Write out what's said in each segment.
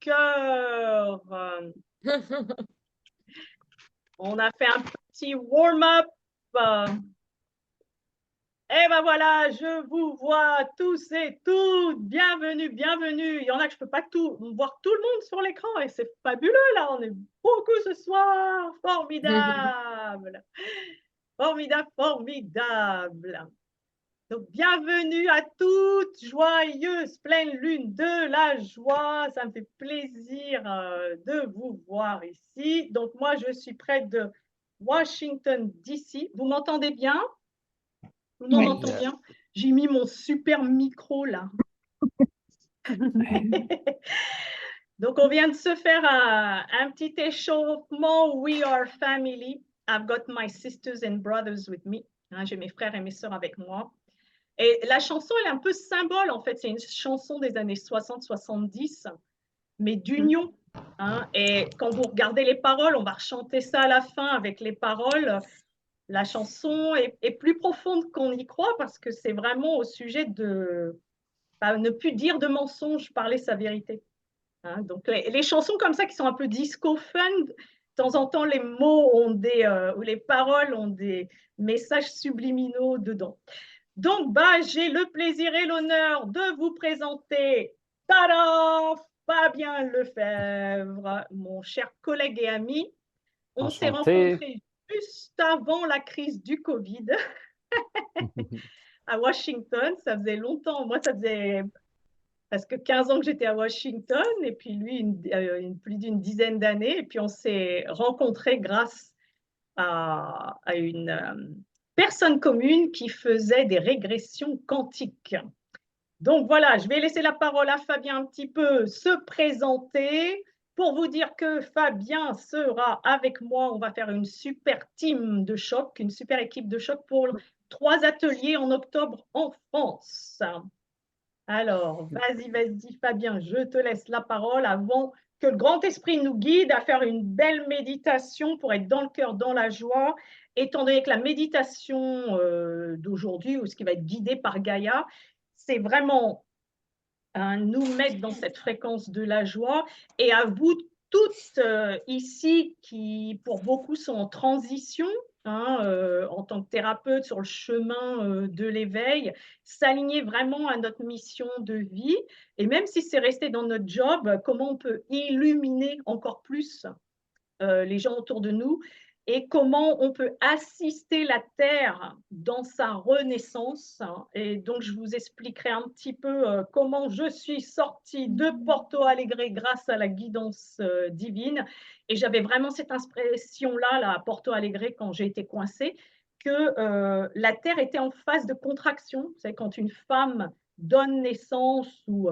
cœur. On a fait un petit warm-up. Et ben voilà, je vous vois tous et toutes. Bienvenue, bienvenue. Il y en a que je peux pas voir tout le monde sur l'écran et c'est fabuleux là. On est beaucoup ce soir. Formidable. Formidable, formidable. Donc, bienvenue à toutes, joyeuse, pleine lune de la joie. Ça me fait plaisir de vous voir ici. Donc, moi, je suis près de Washington, D.C. Vous m'entendez bien? Tout le monde Oui. m'entend bien? J'ai mis mon super micro là. Donc, on vient de se faire un petit échauffement. We are family. I've got my sisters and brothers with me. Hein, j'ai mes frères et mes sœurs avec moi. Et la chanson, elle est un peu symbole, en fait. C'est une chanson des années 60-70, mais d'union. Hein. Et quand vous regardez les paroles, on va rechanter ça à la fin avec les paroles. La chanson est plus profonde qu'on y croit parce que c'est vraiment au sujet de ne plus dire de mensonges, parler sa vérité. Hein. Donc, les chansons comme ça qui sont un peu disco-fun, de temps en temps, les mots ont ou les paroles ont des messages subliminaux dedans. Donc, j'ai le plaisir et l'honneur de vous présenter tada, Fabien Lefebvre, mon cher collègue et ami. On s'est Enchanté. rencontrés juste avant la crise du Covid à Washington. Ça faisait longtemps. Moi, ça faisait presque 15 ans que j'étais à Washington et puis lui, plus d'une dizaine d'années. Et puis, on s'est rencontrés grâce à une personne commune qui faisait des régressions quantiques. Donc voilà, je vais laisser la parole à Fabien un petit peu se présenter pour vous dire que Fabien sera avec moi. On va faire une super team de choc, une super équipe de choc pour 3 ateliers en octobre en France. Alors, vas-y, Fabien, je te laisse la parole avant que le grand esprit nous guide à faire une belle méditation pour être dans le cœur, dans la joie, étant donné que la méditation d'aujourd'hui, ou ce qui va être guidé par Gaïa, c'est vraiment nous mettre dans cette fréquence de la joie. Et à vous toutes ici, qui pour beaucoup sont en transition, en tant que thérapeute sur le chemin de l'éveil, s'aligner vraiment à notre mission de vie. Et même si c'est resté dans notre job, comment on peut illuminer encore plus les gens autour de nous et comment on peut assister la Terre dans sa renaissance. Et donc, je vous expliquerai un petit peu comment je suis sortie de Porto Alegre grâce à la guidance divine. Et j'avais vraiment cette impression-là à Porto Alegre quand j'ai été coincée, que la Terre était en phase de contraction. Vous savez, quand une femme donne naissance ou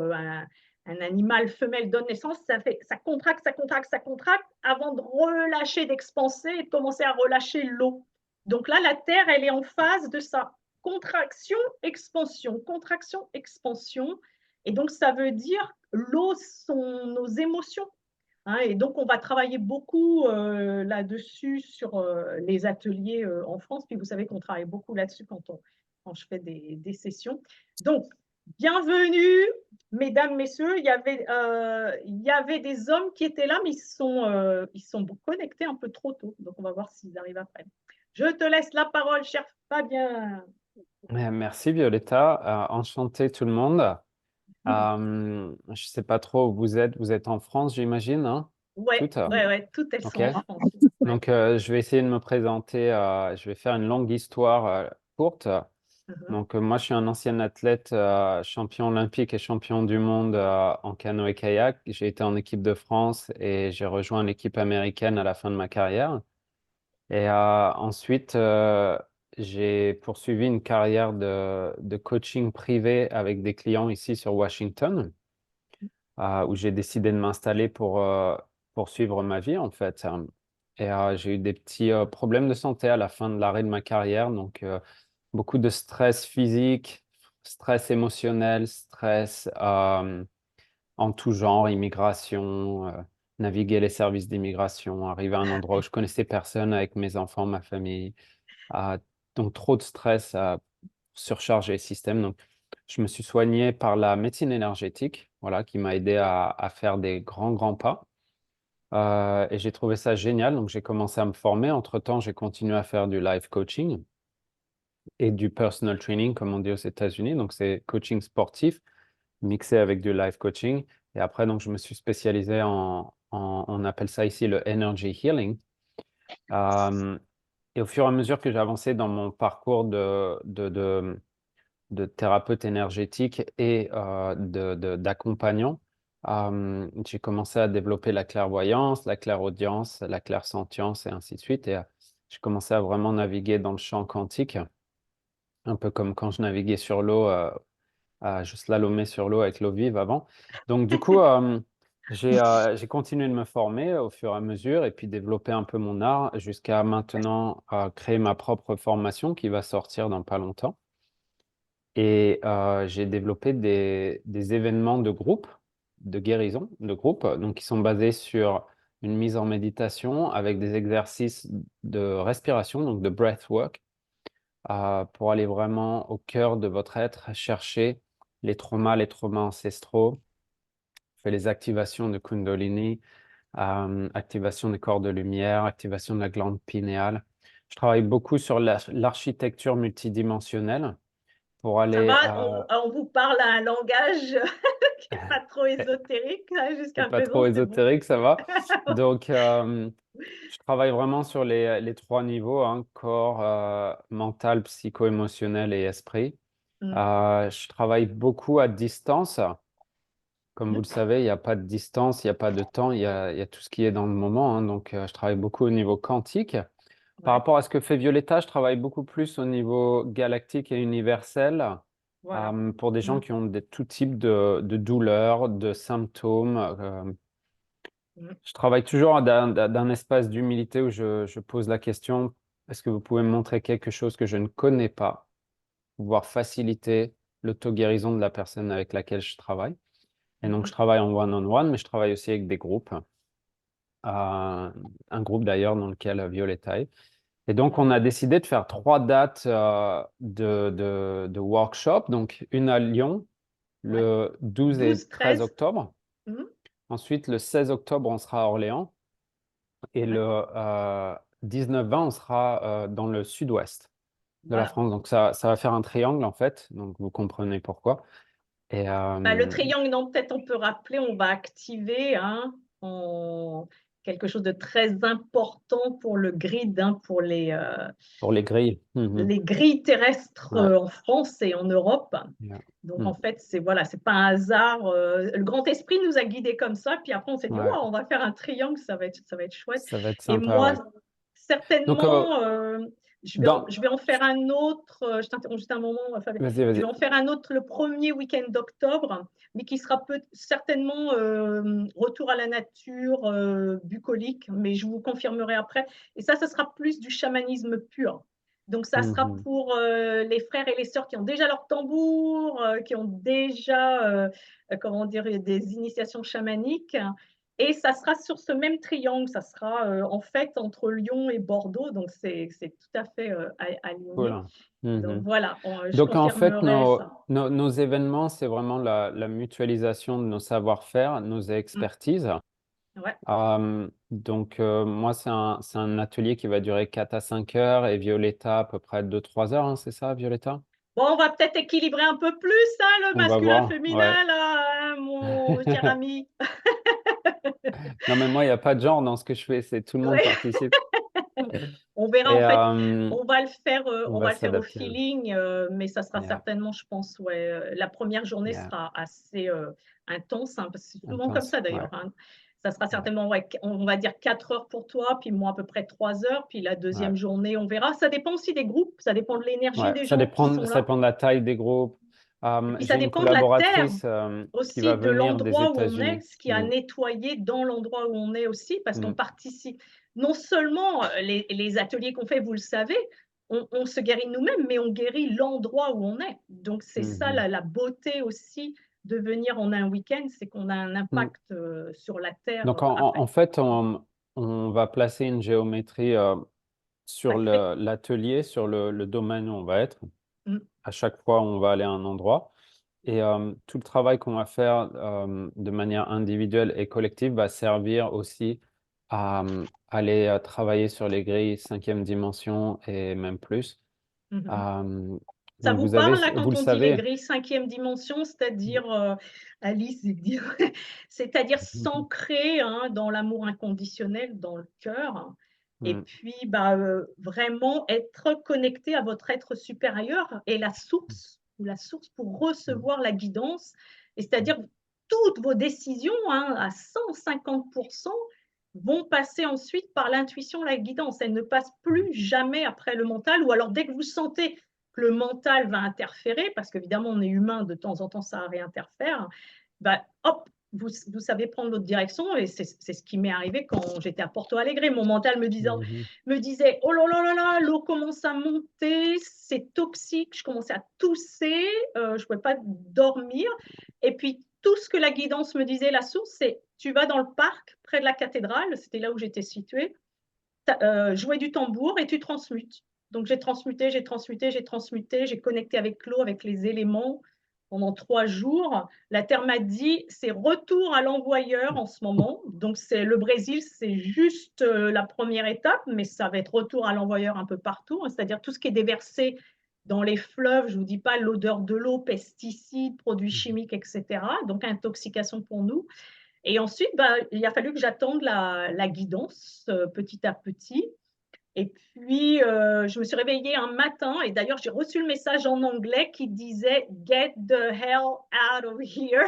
un animal femelle donne naissance, ça contracte, ça contracte, ça contracte avant de relâcher, d'expanser et de commencer à relâcher l'eau. Donc là, la Terre, elle est en phase de sa contraction, expansion, contraction, expansion. Et donc, ça veut dire l'eau sont nos émotions. Hein, et donc, on va travailler beaucoup là-dessus sur les ateliers en France. Puis, vous savez qu'on travaille beaucoup là-dessus quand je fais des sessions. Donc, bienvenue, mesdames, messieurs. Il y avait des hommes qui étaient là, mais ils sont connectés un peu trop tôt. Donc, on va voir s'ils arrivent après. Je te laisse la parole, cher Fabien. Merci Violetta. Enchanté tout le monde. Je ne sais pas trop où vous êtes. Vous êtes en France, j'imagine, hein? Ouais, Toutes? ouais, ouais, toutes elles Ok. sont en France. Ouais. Donc, je vais essayer de me présenter. Je vais faire une longue histoire courte. Donc, moi, je suis un ancien athlète, champion olympique et champion du monde en canoë-kayak. J'ai été en équipe de France et j'ai rejoint l'équipe américaine à la fin de ma carrière. Et ensuite, j'ai poursuivi une carrière de coaching privé avec des clients ici sur Washington, où j'ai décidé de m'installer pour poursuivre ma vie, en fait. Et j'ai eu des petits problèmes de santé à la fin de l'arrêt de ma carrière, donc beaucoup de stress physique, stress émotionnel, stress en tout genre, immigration, naviguer les services d'immigration, arriver à un endroit où je connaissais personne avec mes enfants, ma famille. Ah, donc trop de stress à surcharger le système. Donc, je me suis soigné par la médecine énergétique voilà, qui m'a aidé à faire des grands pas. Et j'ai trouvé ça génial, donc j'ai commencé à me former. Entre-temps, j'ai continué à faire du life coaching et du personal training, comme on dit aux États-Unis. Donc, c'est coaching sportif mixé avec du life coaching. Et après, donc, je me suis spécialisé on appelle ça ici le energy healing. Euh, et au fur et à mesure que j'ai avancé dans mon parcours de thérapeute énergétique et d'accompagnant, j'ai commencé à développer la clairvoyance, la clairaudience, la clairsentience et ainsi de suite. Et j'ai commencé à vraiment naviguer dans le champ quantique, un peu comme quand je naviguais sur l'eau, je slalomais sur l'eau avec l'eau vive avant. Donc du coup, j'ai continué de me former au fur et à mesure et puis développer un peu mon art jusqu'à maintenant créer ma propre formation qui va sortir dans pas longtemps. Et j'ai développé des événements de groupe, de guérison de groupe, donc qui sont basés sur une mise en méditation avec des exercices de respiration, donc de breathwork, pour aller vraiment au cœur de votre être, chercher les traumas ancestraux, fait les activations de Kundalini, activation des corps de lumière, activation de la glande pinéale. Je travaille beaucoup sur l'architecture multidimensionnelle pour Ça aller va, on vous parle à un langage qui n'est pas trop ésotérique, hein, c'est jusqu'à pas présent, trop c'est bon. ésotérique, ça va. Donc, je travaille vraiment sur les trois niveaux, hein, corps, mental, psycho-émotionnel et esprit. Mm. Je travaille beaucoup à distance. Comme vous le savez, il n'y a pas de distance, il n'y a pas de temps, il y a tout ce qui est dans le moment, hein. Donc, je travaille beaucoup au niveau quantique. Par Ouais, rapport à ce que fait Violetta, je travaille beaucoup plus au niveau galactique et universel, voilà. pour des gens Mm. qui ont tout type de douleurs, de symptômes. Mm. Je travaille toujours d'un espace d'humilité où je pose la question, est-ce que vous pouvez me montrer quelque chose que je ne connais pas, pouvoir faciliter l'auto-guérison de la personne avec laquelle je travaille. Et donc, je Mhm. travaille en one-on-one, mais je travaille aussi avec des groupes. Un groupe d'ailleurs dans lequel Violetta est. Et donc, on a Mhm. décidé de faire 3 dates de workshop. Donc, une à Lyon, Ouais. le 12 et 12, 13 13. octobre. Mhm. Ensuite, le 16 octobre, on sera à Orléans. Et Ouais. le 19-20, on sera dans le sud-ouest de la Voilà. France. Donc, ça va faire un triangle, en fait. Donc, vous comprenez pourquoi. Et Bah, le triangle, non, peut-être on peut rappeler, on va activer, hein, quelque chose de très important pour le grid, hein, pour pour les grilles. Mhm. les grilles terrestres Ouais. en France et en Europe. Yeah. Donc, en Mm. fait, c'est voilà, c'est pas un hasard. Le grand esprit nous a guidés comme ça. Puis après, on s'est dit, Ouais. wow, on va faire un triangle, ça va être chouette. Ça va être Et sympa, moi, ouais. Donc, certainement, dans... je vais en faire un autre. Je t'interromps juste un moment, Fabien. Vas-y, Je vais vas-y. en faire un autre le premier week-end d'octobre, mais qui sera certainement retour à la nature, bucolique, mais je vous confirmerai après. Et ça sera plus du chamanisme pur. Donc, ça sera Mhm. pour les frères et les sœurs qui ont déjà leur tambour, qui ont déjà, comment dire, des initiations chamaniques. Et ça sera sur ce même triangle, ça sera en fait entre Lyon et Bordeaux, donc c'est tout à fait Cool, aligné. hein. Donc Mhm. voilà, je Donc, en fait, confirmerai ça. nos événements, c'est vraiment la mutualisation de nos savoir-faire, nos Mm. expertises. Ouais. Donc, moi, c'est un atelier qui va durer 4 à 5 heures et Violetta, à peu près 2 3 heures, hein, c'est ça, Violetta? Bon, on va peut-être équilibrer un peu plus hein, le On va voir, ouais. masculin-féminin, là, hein, mon cher ami. Non, mais moi, il n'y a pas de genre dans ce que je fais, c'est tout le monde Ouais. participe. On verra Et en fait. on On va va le faire au s'adapter, hein. feeling, mais ça sera Yeah, certainement, je pense, ouais, la première journée yeah, sera assez intense, hein, parce que c'est souvent comme intense, ça ouais, d'ailleurs, hein. Ça sera ouais, certainement, ouais, on va dire 4 heures pour toi, puis moi à peu près 3 heures, puis la ouais. deuxième journée, on verra. Ça dépend aussi des groupes, ça dépend de l'énergie Ouais, des gens qui sont ça là. dépend de la taille des groupes. Et puis ça J'ai une dépend de la terre collaboratrice qui va aussi, de venir des l'endroit où on est, États-Unis. ce qui a Mm, nettoyé dans l'endroit où on est aussi, parce qu'on mm, participe. Non seulement les ateliers qu'on fait, vous le savez, on se guérit nous-mêmes, mais on guérit l'endroit où on est. Donc c'est ça mhm, la beauté aussi de venir en un week-end, c'est qu'on a un mm. impact sur la terre Donc, après. en fait, on va placer une géométrie sur Sacré. l'atelier, sur le domaine où on va être. Mm. À chaque fois, on va aller à un endroit. Et tout le travail qu'on va faire de manière individuelle et collective va servir aussi à aller travailler sur les grilles cinquième dimension et même plus. Mhm. Euh, Ça donc vous vous avez, parle là vous quand le on dit les savez. grilles cinquième dimension, c'est-à-dire Alice, c'est-à-dire s'ancrer hein, dans l'amour inconditionnel, dans le cœur, et Mm, puis bah, vraiment être connecté à votre être supérieur et la source pour mm, recevoir la guidance, et c'est-à-dire toutes vos décisions hein, à 150% vont passer ensuite par l'intuition, la guidance. Elles ne passent mm, plus jamais après le mental, ou alors dès que vous sentez que le mental va interférer, parce qu'évidemment, on est humain, de temps en temps, ça réinterfère, bah, hop, vous savez prendre l'autre direction. Et c'est ce qui m'est arrivé quand j'étais à Porto Alegre. Mon mental mm, me disait oh là là là là, l'eau commence à monter, c'est toxique. Je commençais à tousser, je ne pouvais pas dormir. Et puis, tout ce que la guidance me disait, la source, c'est tu vas dans le parc près de la cathédrale, c'était là où j'étais située, jouer du tambour et tu transmutes. Donc j'ai transmuté, j'ai transmuté, j'ai transmuté, j'ai connecté avec l'eau, avec les éléments pendant 3 jours. La Terre m'a dit, c'est retour à l'envoyeur en ce moment. Donc c'est le Brésil, c'est juste la première étape, mais ça va être retour à l'envoyeur un peu partout. Hein, c'est-à-dire tout ce qui est déversé dans les fleuves, je ne vous dis pas l'odeur de l'eau, pesticides, produits mm, chimiques, etc. Donc intoxication pour nous. Et ensuite, bah, il a fallu que j'attende la guidance petit à petit. Et puis, je me suis réveillée un matin, et d'ailleurs, j'ai reçu le message en anglais qui disait Get the hell out of here.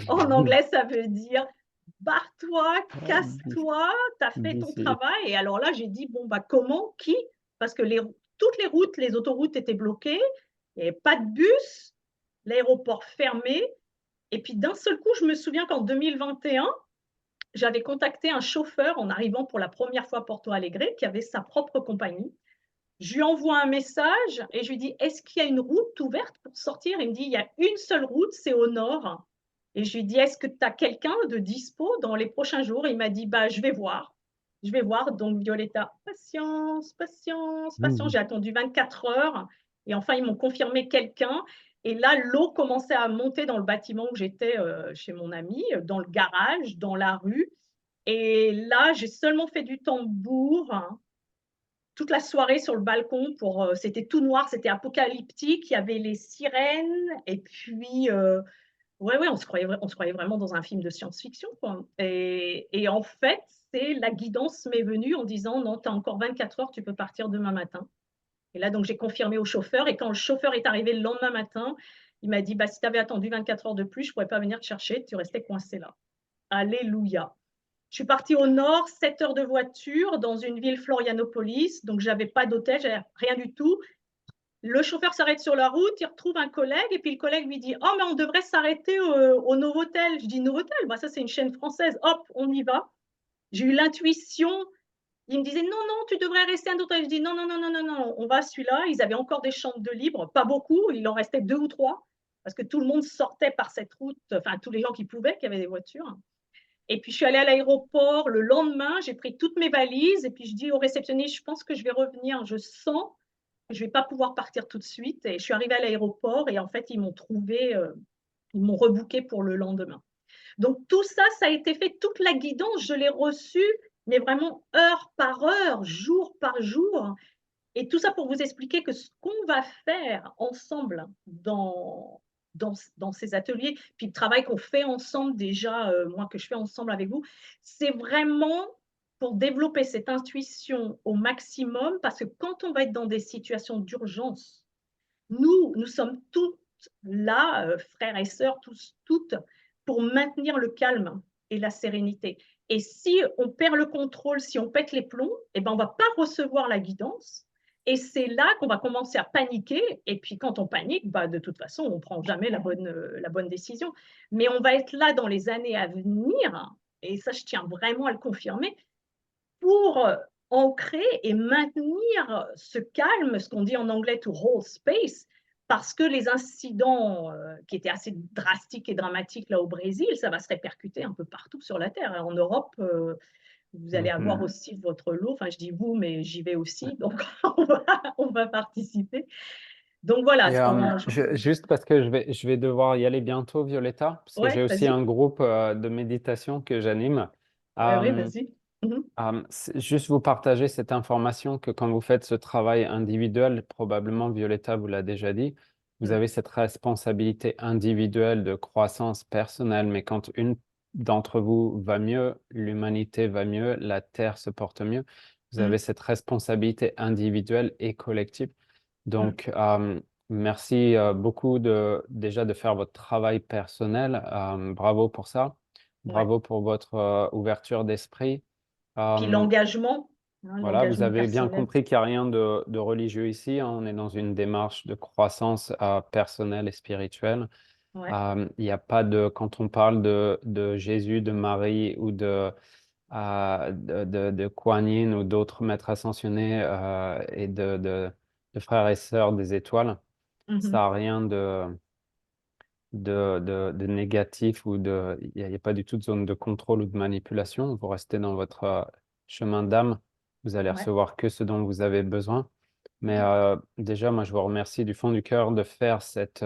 En mm. anglais, ça veut dire barre-toi, Ah, casse-toi, tu as fait ton d'ici. travail. Et alors là, j'ai dit bon, bah, comment, qui? Parce que toutes les routes, les autoroutes étaient bloquées, il n'y avait pas de bus, l'aéroport fermé. Et puis d'un seul coup, je me souviens qu'en 2021, j'avais contacté un chauffeur en arrivant pour la première fois à Porto Alegre qui avait sa propre compagnie. Je lui envoie un message et je lui dis est-ce qu'il y a une route ouverte pour sortir? Il me dit il y a une seule route, c'est au nord. Et je lui dis est-ce que tu as quelqu'un de dispo dans les prochains jours? Il m'a dit bah, je vais voir. Je vais voir. Donc, Violetta, patience, patience, patience. Mm, J'ai attendu 24 heures et enfin, ils m'ont confirmé quelqu'un. Et là, l'eau commençait à monter dans le bâtiment où j'étais chez mon ami, dans le garage, dans la rue. Et là, j'ai seulement fait du tambour hein, toute la soirée sur le balcon. C'était tout noir, c'était apocalyptique. Il y avait les sirènes. Et puis, ouais, on se croyait vraiment dans un film de science-fiction. Et en fait, c'est la guidance m'est venue en disant non, tu as encore 24 heures, tu peux partir demain matin. Et là, donc, j'ai confirmé au chauffeur. Et quand le chauffeur est arrivé le lendemain matin, il m'a dit bah, si tu avais attendu 24 heures de plus, je ne pourrais pas venir te chercher, tu restais coincé là. Alléluia. Je suis partie au nord, 7 heures de voiture, dans une ville Florianopolis. Donc, je n'avais pas d'hôtel, j'avais rien du tout. Le chauffeur s'arrête sur la route, il retrouve un collègue, et puis le collègue lui dit oh, mais on devrait s'arrêter au Novotel. Je dis Novotel, bah, ça, c'est une chaîne française. Hop, on y va. J'ai eu l'intuition. Il me disait non, non, tu devrais rester un autre. Je dis non, non, non, non, non, non, on va à celui-là. Ils avaient encore des chambres de libre, pas beaucoup, il en restait 2 ou 3, parce que tout le monde sortait par cette route, enfin, tous les gens qui pouvaient, qui avaient des voitures. Et puis, je suis allée à l'aéroport le lendemain, j'ai pris toutes mes valises, et puis je dis au réceptionniste, je pense que je vais revenir, je sens que je ne vais pas pouvoir partir tout de suite. Et je suis arrivée à l'aéroport, et en fait, ils m'ont trouvé, ils m'ont rebooké pour le lendemain. Donc, tout ça, ça a été fait, toute la guidance, je l'ai reçue, mais vraiment heure par heure, jour par jour. Et tout ça pour vous expliquer que ce qu'on va faire ensemble dans ces ateliers, puis le travail qu'on fait ensemble déjà, moi que je fais ensemble avec vous, c'est vraiment pour développer cette intuition au maximum, parce que quand on va être dans des situations d'urgence, nous sommes toutes là, frères et sœurs, tous, toutes, pour maintenir le calme et la sérénité. Et si on perd le contrôle, si on pète les plombs, eh ben, on ne va pas recevoir la guidance. Et c'est là qu'on va commencer à paniquer. Et puis quand on panique, bah, de toute façon, on ne prend jamais la bonne décision. Mais on va être là dans les années à venir, et ça, je tiens vraiment à le confirmer, pour ancrer et maintenir ce calme, ce qu'on dit en anglais to hold space, parce que les incidents qui étaient assez drastiques et dramatiques là au Brésil, ça va se répercuter un peu partout sur la Terre. En Europe, vous allez avoir mhm. aussi votre lot. Enfin, je dis vous, mais j'y vais aussi, donc on va participer. Donc voilà, Et juste parce que je vais devoir y aller bientôt, Violetta, parce que j'ai ouais, aussi un vas-y. groupe de méditation que j'anime. Ouais, oui, Euh, vas-y. Mhm, Juste vous partager cette information que quand vous faites ce travail individuel, probablement Violetta vous l'a déjà dit, vous mhm, avez cette responsabilité individuelle de croissance personnelle, mais quand une d'entre vous va mieux, l'humanité va mieux, la Terre se porte mieux, vous mhm, avez cette responsabilité individuelle et collective. mhm. Donc, merci beaucoup déjà de faire votre travail personnel. Bravo pour ça. Ouais. Bravo pour votre ouverture d'esprit. Puis Euh, l'engagement, hein, voilà, vous l'engagement avez bien personnel. compris qu'il n'y a rien de religieux ici, hein. On est dans une démarche de croissance personnelle et spirituelle. Ouais. Il n'y a pas de, quand on parle de Jésus, de Marie ou de Kuan Yin ou d'autres maîtres ascensionnés et de frères et sœurs des étoiles, ça Mhm. n'a rien de négatif ou il y a pas du tout de zone de contrôle ou de manipulation. Vous restez dans votre chemin d'âme. Vous allez Ouais. recevoir que ce dont vous avez besoin. Mais Mhm. déjà, moi, je vous remercie du fond du cœur de faire cette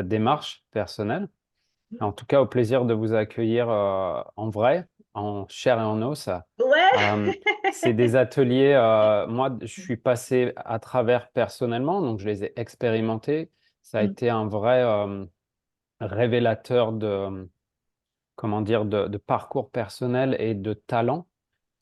démarche personnelle. En tout cas, au plaisir de vous accueillir en vrai, en chair et en os. Ouais. Euh, c'est des ateliers, moi, je suis passé à travers personnellement, donc je les ai expérimentés. Ça a Mhm. été un vrai révélateur comment dire, de parcours personnel et de talent.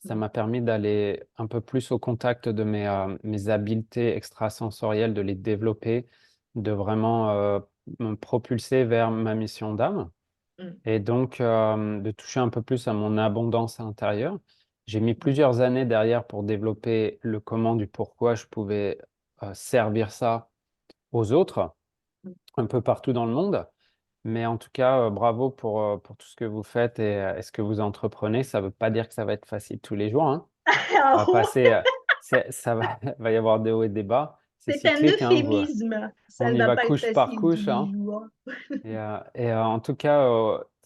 Ça Mhm. m'a permis d'aller un peu plus au contact de mes habiletés extrasensorielles, de les développer, de vraiment me propulser vers ma mission d'âme Mhm. et donc de toucher un peu plus à mon abondance intérieure. J'ai mis Mhm. plusieurs années derrière pour développer le comment du pourquoi je pouvais servir ça aux autres, un peu partout dans le monde. Mais en tout cas, bravo pour tout ce que vous faites et ce que vous entreprenez. Ça ne veut pas dire que ça va être facile tous les jours, hein. On Ah va ouais, passer, ça va, va y avoir des hauts et des bas. C'est c'est un cyclique, hein. euphémisme. Ça On ne y va va pas être couche par facile tous couche, les hein. jours. En tout cas,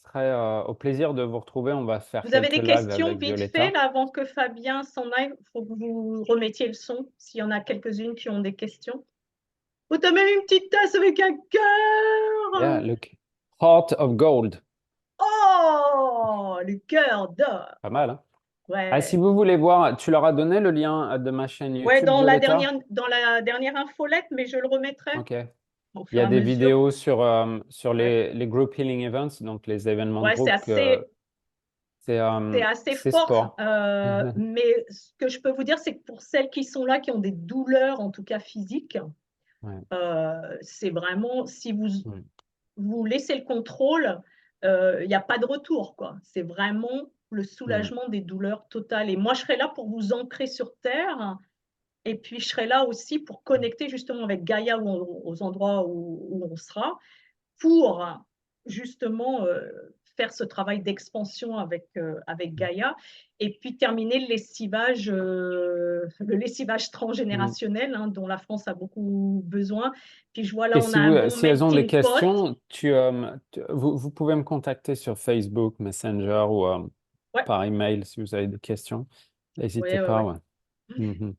très au plaisir de vous retrouver. On va faire Vous avez quelques des lives questions avec vite fait, Violetta. là, avant que Fabien s'en aille? Il faut que vous remettiez le son, s'il y en a quelques-unes qui ont des questions. Oh, t'as même une petite tasse avec un Yeah, cœur! look. Heart of Gold. Oh, le cœur d'or! Pas mal, hein? Ah, si Ouais. vous voulez voir, tu leur as donné le lien de ma chaîne Ouais, YouTube, Violetta? dans la dernière infolette, mais je le remettrai Ok. au Il y fur et a à des mesure. vidéos sur Ouais, les group healing events, donc les événements de ouais, groupe, que c'est assez c'est fort. sport. Mais ce que je peux vous dire, c'est que pour celles qui sont là, qui ont des douleurs, en tout cas physiques, Ouais. c'est vraiment, si vous, Mm. vous laissez le contrôle, il n'y a pas de retour, quoi. C'est vraiment le Mm. soulagement des douleurs totales. Et moi, je serai là pour vous ancrer sur Terre. Et puis, je serai là aussi pour connecter justement avec Gaïa aux endroits où on sera, pour justement faire ce travail d'expansion avec Gaïa, et puis terminer le lessivage Mm. transgénérationnel, hein, dont la France a beaucoup besoin. Puis je vois là, Et on a un bon si elles ont des melting pot. questions, vous pouvez me contacter sur Facebook, Messenger ou Ouais, par email si vous avez des questions. N'hésitez ouais, ouais, pas. ouais. Ouais. Mhm.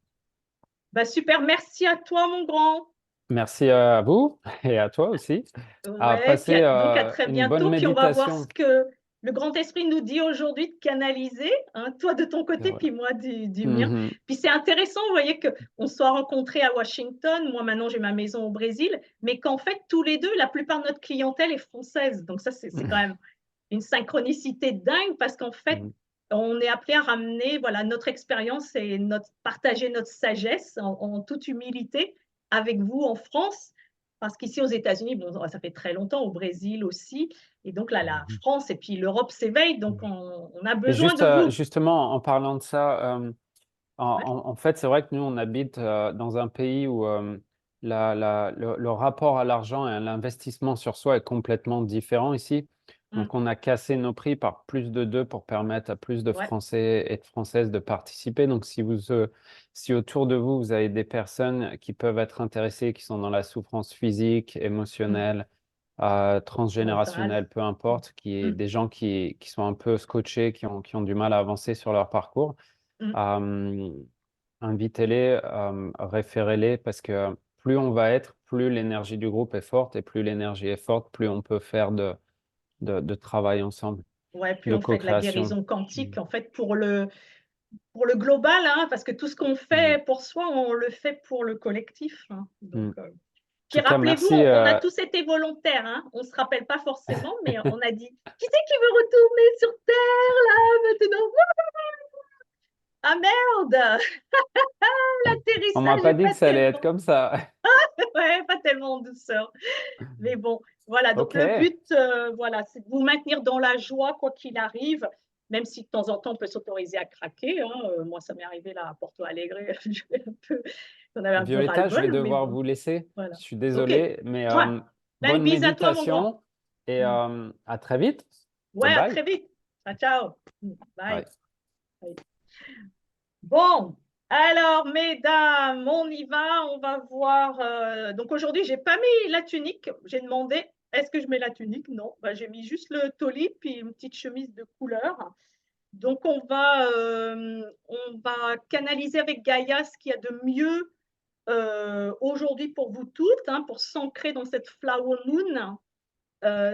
Bah, super, merci à toi, mon grand. Merci à vous et à toi aussi. À Ouais, puis passer donc à très une bonne bientôt. Puis on va voir ce méditation. que le grand esprit nous dit aujourd'hui de canaliser, hein, toi de ton côté, Ouais. puis moi du mien. Mhm. Puis c'est intéressant, vous voyez, qu'on soit rencontrés à Washington. Moi, maintenant, j'ai ma maison au Brésil, mais qu'en fait, tous les deux, la plupart de notre clientèle est française. Donc ça, c'est quand même une synchronicité dingue, parce qu'en fait, Mhm. on est appelé à ramener, voilà, notre expérience et partager notre sagesse en toute humilité avec vous en France. Parce qu'ici, aux États-Unis, bon, ça fait très longtemps, au Brésil aussi. Et donc là, la Mhm. France et puis l'Europe s'éveillent. Donc, on a Et besoin juste, de vous. justement, en parlant de ça, Ouais. en fait, c'est vrai que nous, on habite dans un pays où le rapport à l'argent et à l'investissement sur soi est complètement différent ici. Mm. Donc, on a cassé nos prix par plus de deux pour permettre à plus de Ouais. Français et de Françaises de participer. Donc, si autour de vous, vous avez des personnes qui peuvent être intéressées, qui sont dans la souffrance physique, Mm. émotionnelle, Mental. transgénérationnelle, peu importe, Mm. des gens qui sont un peu scotchés, qui ont du mal à avancer sur leur parcours, Mm. euh, invitez-les, référez-les parce que plus on va être, plus l'énergie du groupe est forte, et plus l'énergie est forte, plus on peut faire de travail ensemble, Ouais, puis de on fait de la co-création. guérison quantique, en fait, pour le global, hein, parce que tout ce qu'on fait pour soi, on le fait pour le collectif. Hein. Donc, En puis tout cas, rappelez-vous, merci. on a tous été volontaires. Hein. On ne se rappelle pas forcément, mais on a dit, qui c'est qui veut retourner sur Terre, là, maintenant? Ah merde, On m'a l'atterrissage pas n'est dit pas que ça allait être tellement, comme ça. ouais, pas tellement en douceur. Mais bon, voilà. Donc Ok, le but, voilà, c'est de vous maintenir dans la joie quoi qu'il arrive, même si de temps en temps on peut s'autoriser à craquer. Hein. Moi, ça m'est arrivé là à Porto Alegre, j'en avais un peu Violetta, je vais ras-le-bol, mais devoir bon, vous laisser. voilà. Je suis Ok. désolé, mais Ouais. Ben, une bonne bise à toi, mon grand. méditation et à très vite. Ouais, Bye à bye. très vite. Ciao, ciao. Bye. Bye. Bye. Bon, alors, mesdames, on y va, on va voir. Donc aujourd'hui, j'ai pas mis la tunique. J'ai demandé, est-ce que je mets la tunique? Non, ben, j'ai mis juste le taulier puis une petite chemise de couleur. Donc on va canaliser avec Gaïa ce qu'il y a de mieux aujourd'hui pour vous toutes, hein, pour s'ancrer dans cette flower moon,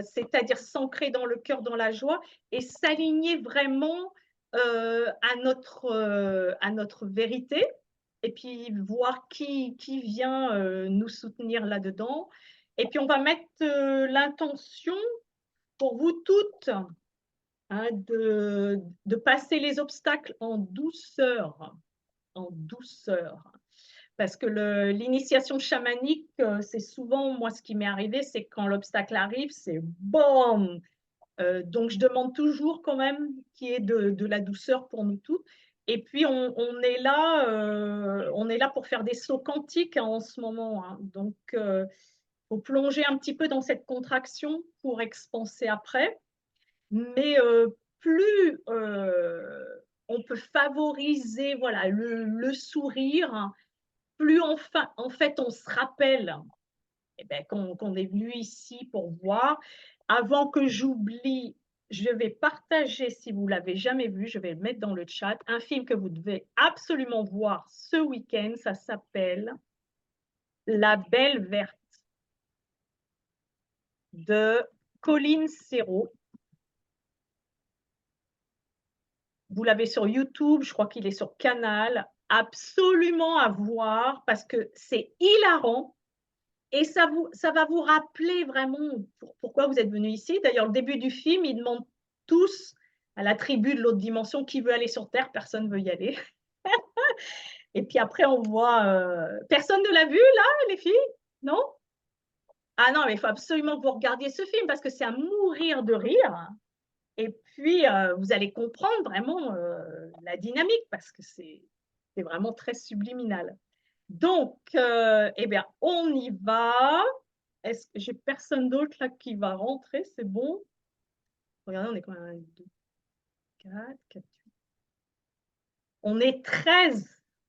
c'est-à-dire s'ancrer dans le cœur, dans la joie, et s'aligner vraiment à notre vérité, et puis voir qui vient nous soutenir là-dedans. Et puis on va mettre l'intention pour vous toutes, hein, de passer les obstacles en douceur, en douceur. Parce que l'initiation chamanique, c'est souvent, moi, ce qui m'est arrivé, c'est quand l'obstacle arrive, c'est BOM! Donc, je demande toujours quand même qu'il y ait de la douceur pour nous tous. Et puis, on est là pour faire des sauts quantiques, hein, en ce moment. Hein. Donc, il faut plonger un petit peu dans cette contraction pour expanser après. Mais plus on peut favoriser, voilà, le sourire, hein, plus enfin, en fait, on se rappelle, eh ben, qu'on est venu ici pour voir. Avant que j'oublie, je vais partager, si vous ne l'avez jamais vu, je vais le mettre dans le chat, un film que vous devez absolument voir ce week-end. Ça s'appelle La Belle Verte de Colin Serrault. Vous l'avez sur YouTube, je crois qu'il est sur Canal. Absolument à voir parce que c'est hilarant. Et ça va vous rappeler vraiment pourquoi vous êtes venus ici. D'ailleurs, le début du film, ils demandent tous à la tribu de l'autre dimension qui veut aller sur Terre, personne ne veut y aller. Et puis après, on voit... Personne ne l'a vu, là, les filles? Non? Ah non, mais il faut absolument que vous regardiez ce film parce que c'est à mourir de rire. Et puis, vous allez comprendre vraiment la dynamique parce que c'est vraiment très subliminal. Donc, eh bien, on y va. Est-ce que j'ai personne d'autre là qui va rentrer? C'est bon. Regardez, on est quand même 1, 2, 4, 4. On est 13.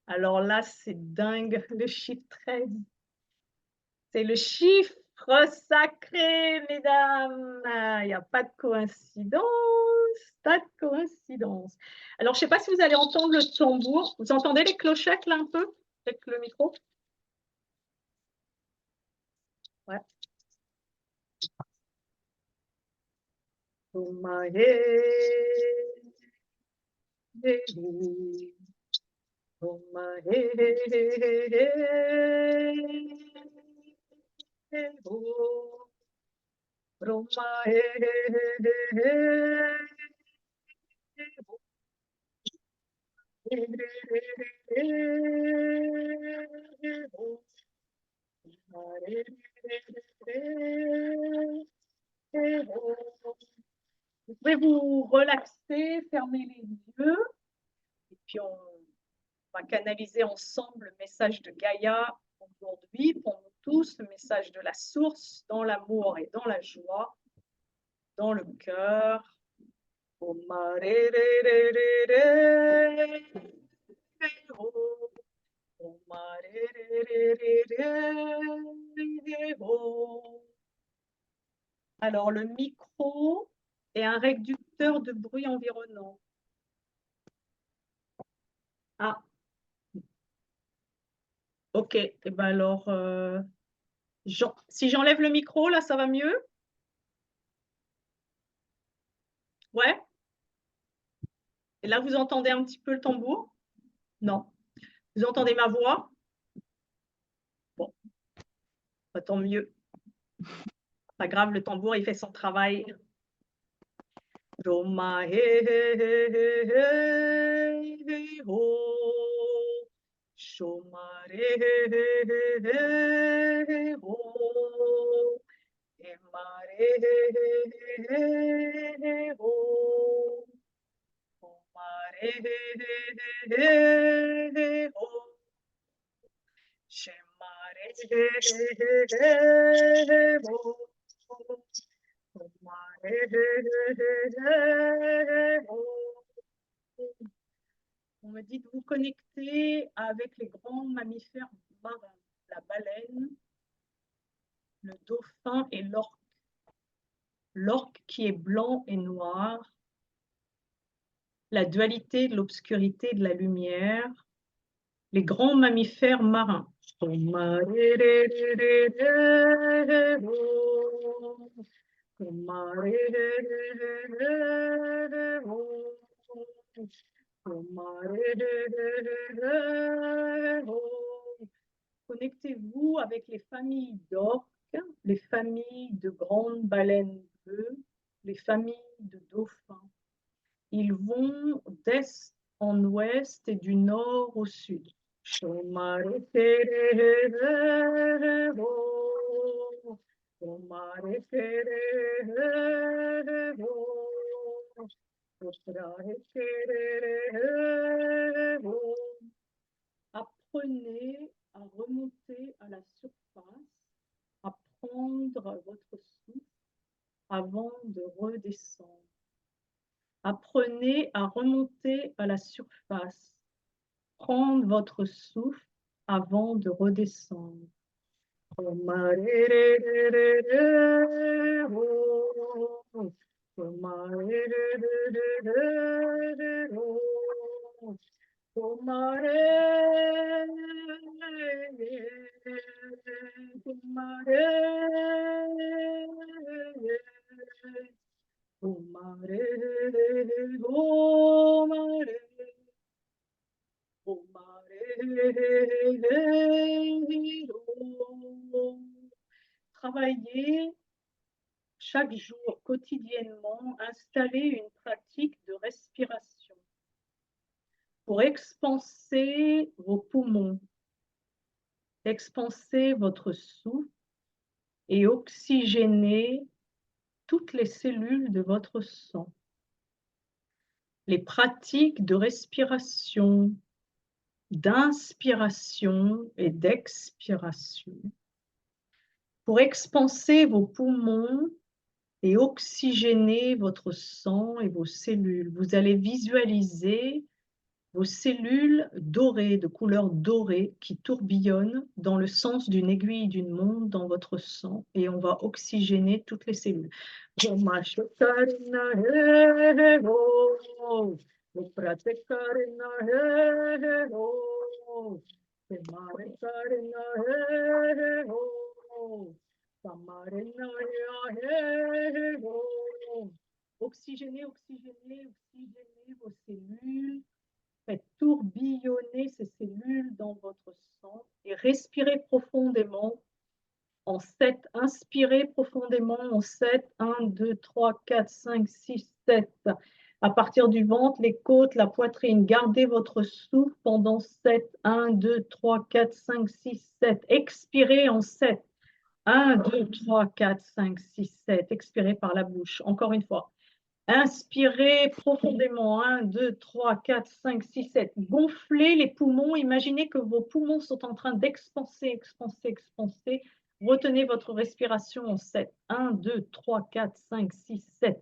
Alors là, c'est dingue, le chiffre 13. C'est le chiffre sacré, mesdames. Il n'y a pas de coïncidence. Pas de coïncidence. Alors, je ne sais pas si vous allez entendre le tambour. Vous entendez les clochettes là un peu avec le micro? Ouais. Oh my head. Oh my head. Oh my head. Vous pouvez vous relaxer, fermer les yeux, et puis on va canaliser ensemble le message de Gaïa aujourd'hui pour nous tous, le message de la source dans l'amour et dans la joie, dans le cœur. Alors, le micro est un réducteur de bruit environnant. Ah, Ok, et ben alors, si j'enlève le micro, là, ça va mieux? Ouais? Et là, vous entendez un petit peu le tambour? Non. Vous entendez ma voix? Bon, bah, tant mieux. Pas grave, le tambour, il fait son travail. Roma, he, he, he, he, he, he, ho. Shoma, re, he, he, he, he, he, ho. Ema, re, he, he, he, he, he, ho. Oma, re, he, he, he, he, he, ho. Shema, re, he, he, he, he, he, ho. On me dit de vous connecter avec les grands mammifères marins, la baleine, le dauphin et l'orque. L'orque qui est blanc et noir, la dualité de l'obscurité et de la lumière, les grands mammifères marins. Connectez-vous avec les familles d'orques, les familles de grandes baleines bleues, les familles de dauphins. Ils vont d'est en ouest et du nord au sud. Apprenez à remonter à la surface, à prendre votre souffle avant de redescendre. Apprenez à remonter à la surface, prendre votre souffle avant de redescendre. Travaillez chaque jour, quotidiennement, installer une pratique de respiration pour expanser vos poumons, expanser votre souffle et oxygéner toutes les cellules de votre sang. Les pratiques de respiration, d'inspiration et d'expiration pour expanser vos poumons et oxygéner votre sang et vos cellules. Vous allez visualiser vos cellules dorées, de couleur dorée, qui tourbillonnent dans le sens d'une aiguille d'une montre dans votre sang et on va oxygéner toutes les cellules. Oxygénez, oxygénez, oxygénez vos cellules. Faites tourbillonner ces cellules dans votre sang et respirez profondément en 7. Inspirez profondément en 7. 1, 2, 3, 4, 5, 6, 7. À partir du ventre, les côtes, la poitrine. Gardez votre souffle pendant 7. 1, 2, 3, 4, 5, 6, 7. Expirez en 7. 1, 2, 3, 4, 5, 6, 7. Expirez par la bouche. Encore une fois. Inspirez profondément. 1, 2, 3, 4, 5, 6, 7. Gonflez les poumons. Imaginez que vos poumons sont en train d'expanser, expanser, expanser. Retenez votre respiration en 7. 1, 2, 3, 4, 5, 6, 7.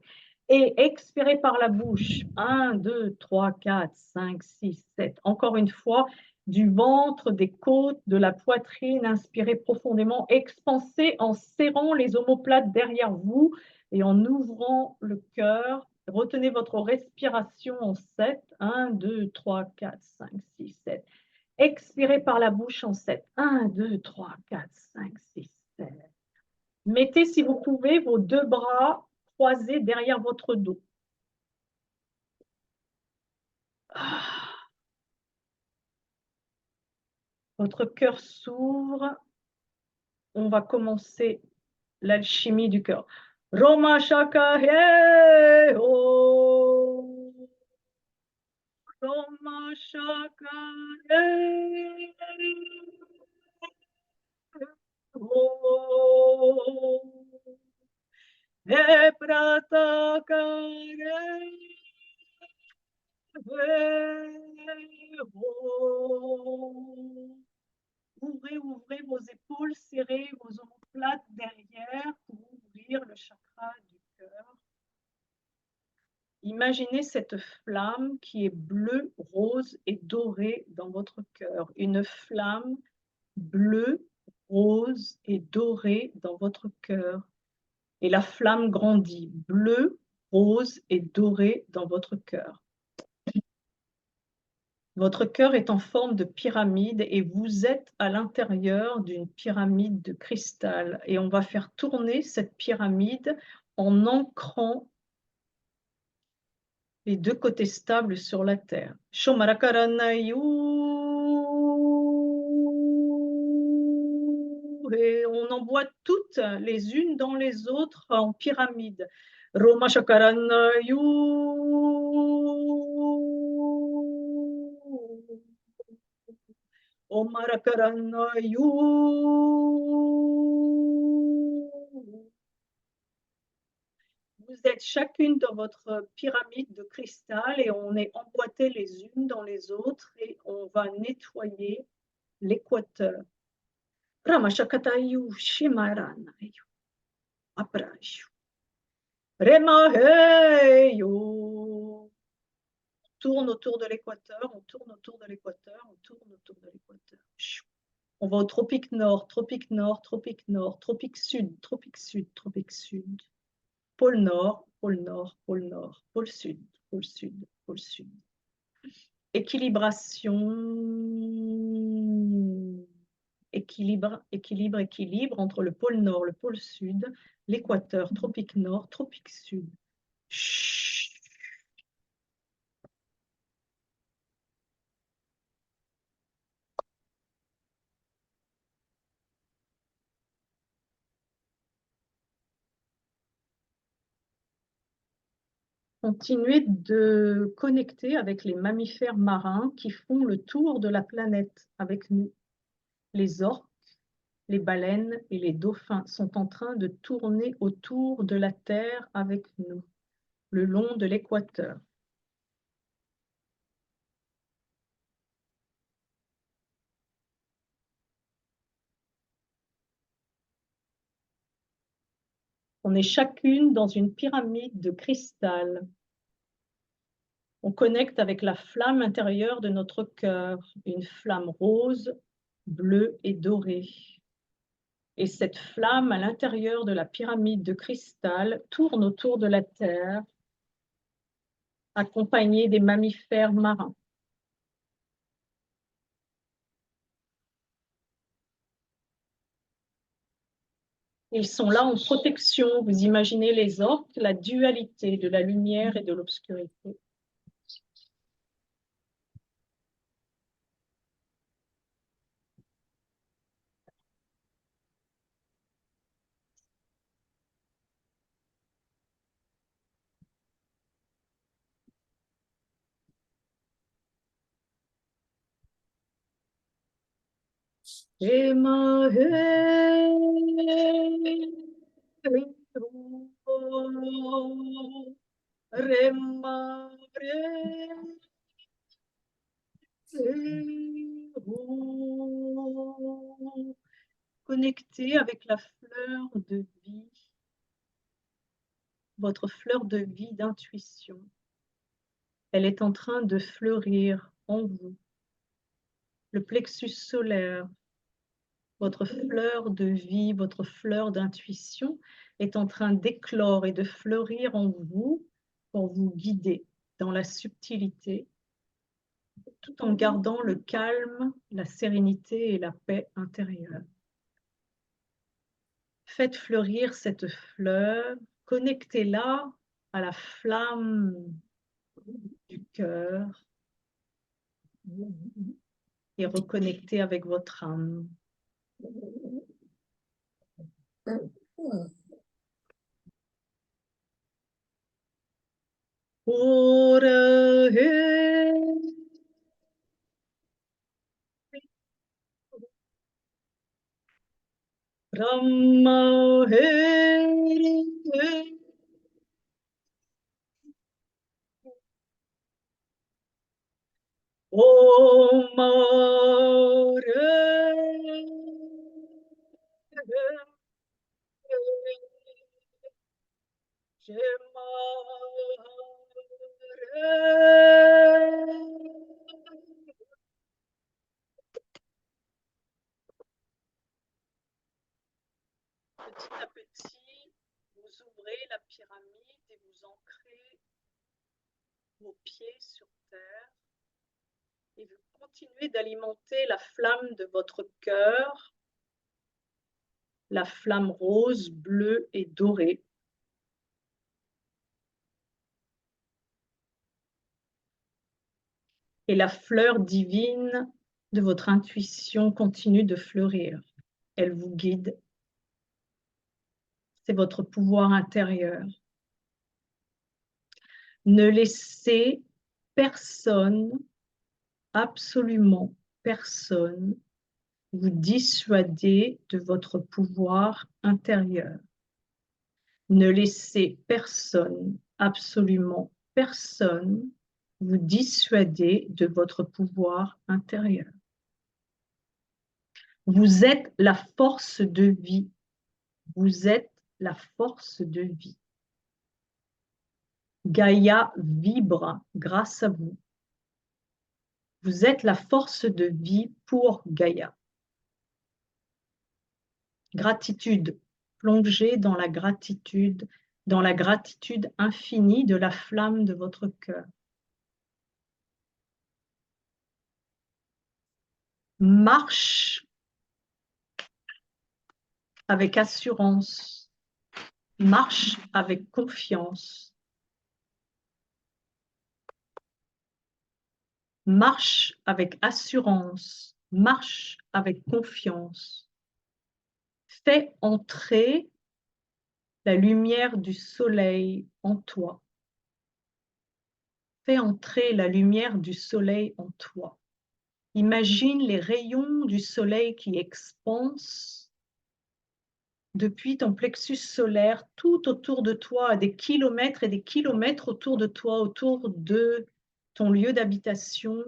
Et expirez par la bouche. 1, 2, 3, 4, 5, 6, 7. Encore une fois, du ventre, des côtes, de la poitrine. Inspirez profondément. Expansez en serrant les omoplates derrière vous et en ouvrant le cœur. Retenez votre respiration en 7. 1, 2, 3, 4, 5, 6, 7. Expirez par la bouche en 7. 1, 2, 3, 4, 5, 6, 7. Mettez, si vous pouvez, vos deux bras croisés derrière votre dos. Votre cœur s'ouvre. On va commencer l'alchimie du cœur. Roma Shaka He Ho. Roma Shaka He Ho. He Prata Kare He Ho. Ouvrez vos épaules, serrez vos omoplates derrière pour ouvrir le chakra du cœur. Imaginez cette flamme qui est bleue, rose et dorée dans votre cœur. Une flamme bleue, rose et dorée dans votre cœur. Et la flamme grandit, bleue, rose et dorée dans votre cœur. Votre cœur est en forme de pyramide et vous êtes à l'intérieur d'une pyramide de cristal. Et on va faire tourner cette pyramide en ancrant les deux côtés stables sur la terre. Et on envoie toutes les unes dans les autres en pyramide. Roma Shakaranayu. Omarakarannayu. Vous êtes chacune dans votre pyramide de cristal et on est emboîtées les unes dans les autres et on va nettoyer l'équateur. Ramashakatayu Shimaranayu. Aprayu. Remaheyu. Tourne autour de l'équateur, on tourne autour de l'équateur, on tourne autour de l'équateur. On va au tropique nord, tropique nord, tropique nord, tropique sud, tropique sud, tropique sud. Pôle nord, pôle nord, pôle nord, pôle sud, pôle sud, pôle sud. Équilibration. Équilibre, équilibre, équilibre entre le pôle nord, le pôle sud, l'équateur, tropique nord, tropique sud. Chut. Continuez de connecter avec les mammifères marins qui font le tour de la planète avec nous. Les orques, les baleines et les dauphins sont en train de tourner autour de la Terre avec nous, le long de l'équateur. On est chacune dans une pyramide de cristal. On connecte avec la flamme intérieure de notre cœur, une flamme rose, bleue et dorée. Et cette flamme à l'intérieur de la pyramide de cristal tourne autour de la Terre, accompagnée des mammifères marins. Ils sont là en protection. Vous imaginez les orques, la dualité de la lumière et de l'obscurité. Connectez avec la fleur de vie, votre fleur de vie d'intuition. Elle est en train de fleurir en vous. Le plexus solaire, votre fleur de vie, votre fleur d'intuition est en train d'éclore et de fleurir en vous pour vous guider dans la subtilité tout en gardant le calme, la sérénité et la paix intérieure. Faites fleurir cette fleur, connectez-la à la flamme du cœur et reconnectez avec votre âme. Brahma Om Petit à petit, vous ouvrez la pyramide et vous ancrez vos pieds sur terre et vous continuez d'alimenter la flamme de votre cœur, la flamme rose, bleue et dorée. Et la fleur divine de votre intuition continue de fleurir. Elle vous guide. C'est votre pouvoir intérieur. Ne laissez personne, absolument personne, vous dissuader de votre pouvoir intérieur. Ne laissez personne, absolument personne, vous dissuader de votre pouvoir intérieur. Vous êtes la force de vie. Vous êtes la force de vie. Gaïa vibre grâce à vous. Vous êtes la force de vie pour Gaïa. Gratitude. Plongez dans la gratitude infinie de la flamme de votre cœur. Marche avec assurance. Marche avec confiance. Marche avec assurance. Marche avec confiance. Fais entrer la lumière du soleil en toi. Fais entrer la lumière du soleil en toi. Imagine les rayons du soleil qui expansent depuis ton plexus solaire tout autour de toi, à des kilomètres et des kilomètres autour de toi, autour de ton lieu d'habitation,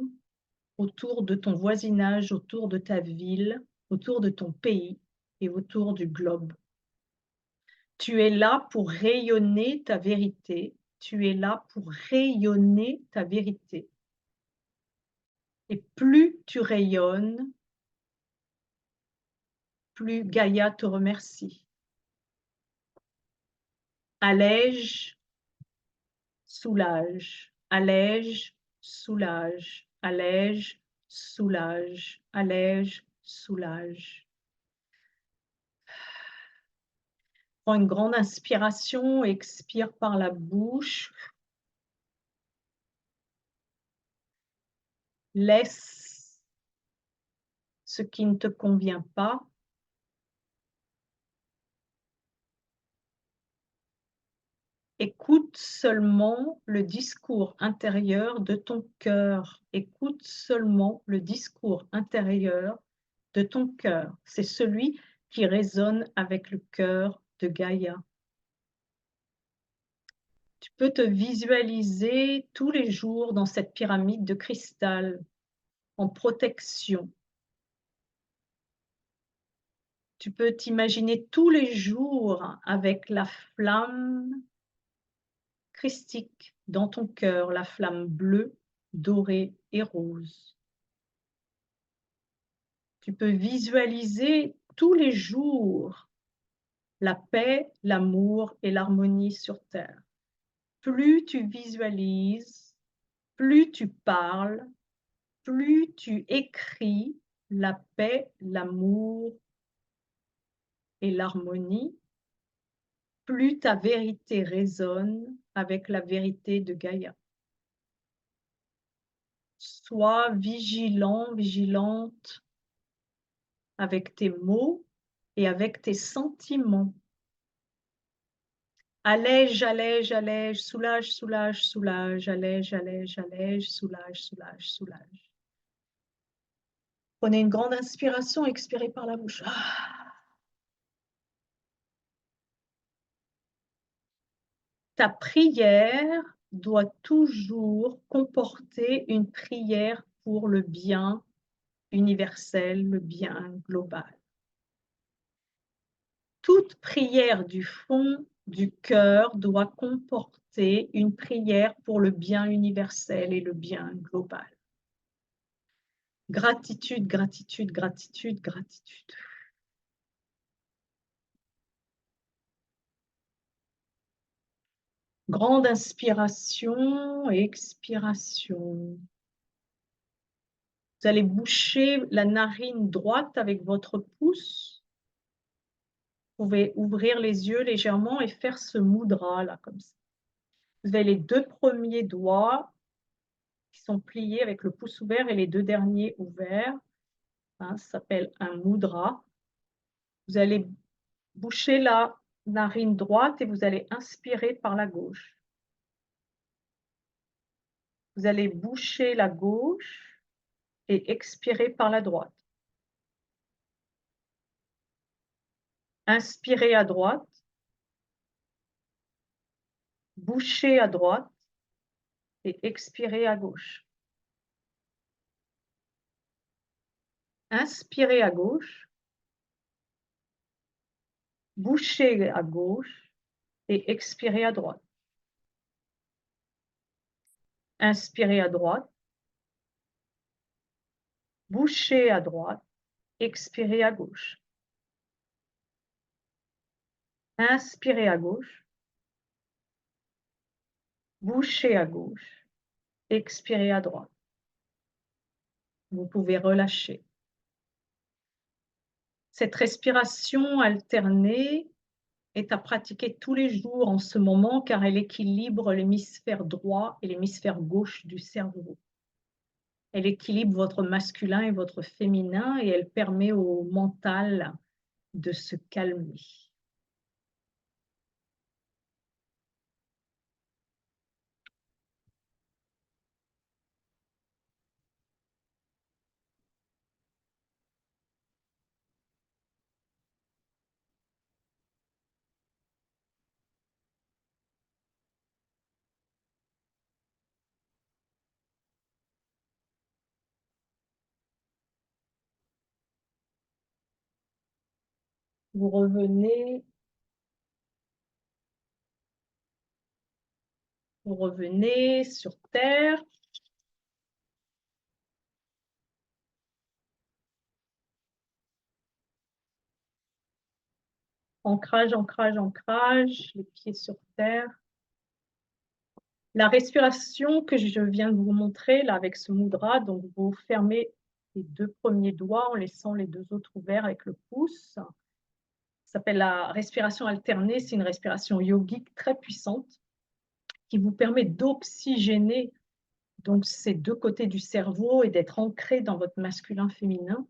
autour de ton voisinage, autour de ta ville, autour de ton pays et autour du globe. Tu es là pour rayonner ta vérité. Tu es là pour rayonner ta vérité. Et plus tu rayonnes, plus Gaïa te remercie. Allège, soulage, allège, soulage, allège, soulage, allège, soulage. Prends une grande inspiration, expire par la bouche. Laisse ce qui ne te convient pas. Écoute seulement le discours intérieur de ton cœur. Écoute seulement le discours intérieur de ton cœur. C'est celui qui résonne avec le cœur de Gaïa. Tu peux te visualiser tous les jours dans cette pyramide de cristal en protection. Tu peux t'imaginer tous les jours avec la flamme christique dans ton cœur, la flamme bleue, dorée et rose. Tu peux visualiser tous les jours la paix, l'amour et l'harmonie sur Terre. Plus tu visualises, plus tu parles, plus tu écris la paix, l'amour et l'harmonie, plus ta vérité résonne avec la vérité de Gaïa. Sois vigilant, vigilante avec tes mots et avec tes sentiments. Allège, allège, allège, soulage, soulage, soulage, allège, allège, allège, soulage, soulage, soulage. Prenez une grande inspiration, expirez par la bouche. Ta prière doit toujours comporter une prière pour le bien universel, le bien global. Toute prière du fond du cœur doit comporter une prière pour le bien universel et le bien global. Gratitude, gratitude, gratitude, gratitude. Grande inspiration et expiration. Vous allez boucher la narine droite avec votre pouce. Vous pouvez ouvrir les yeux légèrement et faire ce mudra là, comme ça. Vous avez les 2 premiers doigts qui sont pliés avec le pouce ouvert et les 2 derniers ouverts. Hein, ça s'appelle un mudra. Vous allez boucher la narine droite et vous allez inspirer par la gauche. Vous allez boucher la gauche et expirer par la droite. Inspirez à droite, bouchez à droite et expirez à gauche. Inspirez à gauche, bouchez à gauche et expirez à droite. Inspirez à droite, bouchez à droite, expirez à gauche. Inspirez à gauche, bouchez à gauche, expirez à droite. Vous pouvez relâcher. Cette respiration alternée est à pratiquer tous les jours en ce moment car elle équilibre l'hémisphère droit et l'hémisphère gauche du cerveau. Elle équilibre votre masculin et votre féminin et elle permet au mental de se calmer. Vous revenez sur terre. Ancrage, ancrage, ancrage, les pieds sur terre. La respiration que je viens de vous montrer là avec ce mudra, donc vous fermez les 2 premiers doigts en laissant les 2 autres ouverts avec le pouce. Ça s'appelle la respiration alternée, c'est une respiration yogique très puissante qui vous permet d'oxygéner donc ces 2 côtés du cerveau et d'être ancré dans votre masculin-féminin.